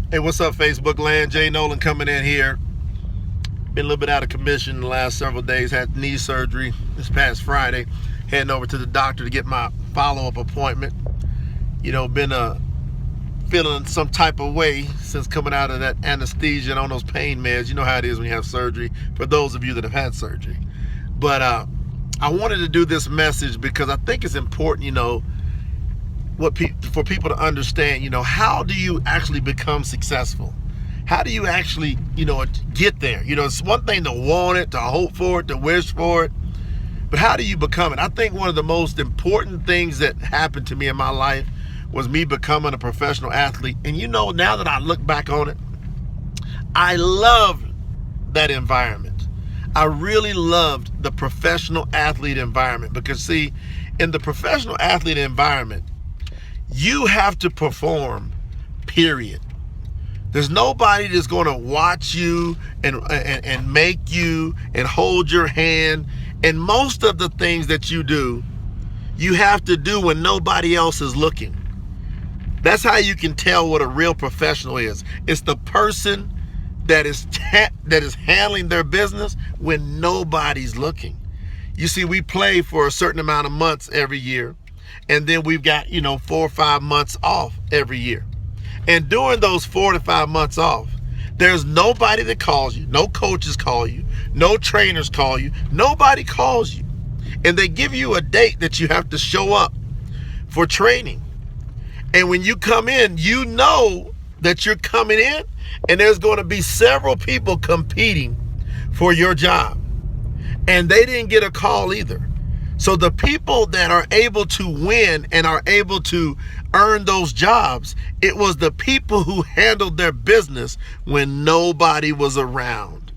Hey, what's up, Facebook land? Jay Noland coming in here. Been a little bit out of commission the last several days. Had knee surgery this past Friday. Heading over to the doctor to get my follow-up appointment. Been feeling some type of way since coming out of that anesthesia and on those pain meds. You know how it is when you have surgery, for those of you that have had surgery. But I wanted to do this message because I think it's important, for people to understand, how do you actually become successful? How do you actually, get there? It's one thing to want it, to hope for it, to wish for it, but how do you become it? I think one of the most important things that happened to me in my life was me becoming a professional athlete. And now that I look back on it, I love that environment. I really loved the professional athlete environment because, see, in the professional athlete environment, you have to perform, period. There's nobody that's going to watch you and make you and hold your hand. And most of the things that you do, you have to do when nobody else is looking. That's how you can tell what a real professional is. It's the person that is handling their business when nobody's looking. You see, we play for a certain amount of months every year, and then we've got 4 or 5 months off every year. And during those 4 to 5 months off, there's nobody that calls you. No coaches call you. No trainers call you. Nobody calls you. And they give you a date that you have to show up for training. And when you come in, you know that you're coming in and there's going to be several people competing for your job. And they didn't get a call either. So the people that are able to win and are able to earn those jobs, it was the people who handled their business when nobody was around.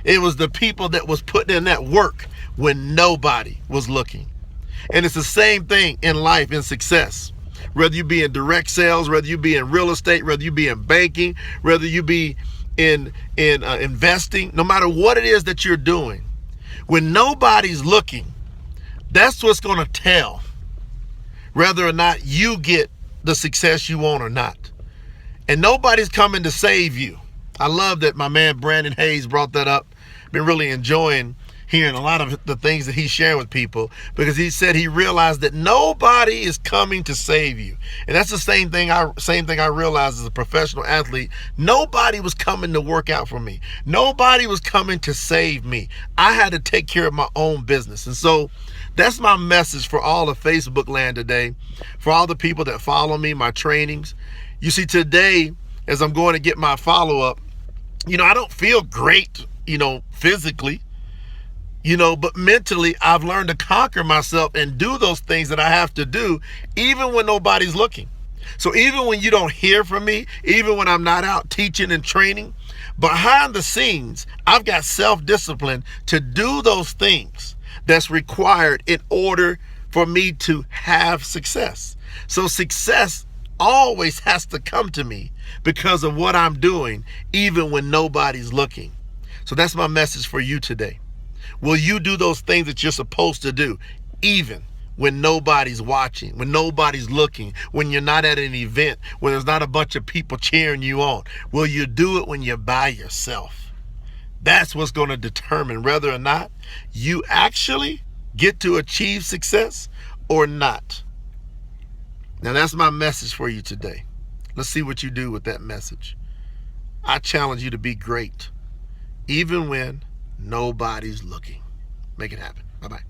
It was the people that was putting in that work when nobody was looking. And it's the same thing in life, in success. Whether you be in direct sales, whether you be in real estate, whether you be in banking, whether you be in investing, no matter what it is that you're doing, when nobody's looking, that's what's going to tell whether or not you get the success you want or not. And nobody's coming to save you. I love that my man Brandon Hayes brought that up. Been really enjoying hearing a lot of the things that he's sharing with people, because he said he realized that nobody is coming to save you. And that's the same thing I realized as a professional athlete. Nobody was coming to work out for me. Nobody was coming to save me. I had to take care of my own business. And so that's my message for all of Facebook land today, for all the people that follow me, my trainings. You see, today, as I'm going to get my follow-up, I don't feel great, physically, but mentally I've learned to conquer myself and do those things that I have to do, even when nobody's looking. So even when you don't hear from me, even when I'm not out teaching and training, behind the scenes, I've got self-discipline to do those things that's required in order for me to have success. So success always has to come to me because of what I'm doing, even when nobody's looking. So that's my message for you today. Will you do those things that you're supposed to do, even when nobody's watching, when nobody's looking, when you're not at an event, when there's not a bunch of people cheering you on? Will you do it when you're by yourself? That's what's going to determine whether or not you actually get to achieve success or not. Now, that's my message for you today. Let's see what you do with that message. I challenge you to be great, even when nobody's looking. Make it happen. Bye-bye.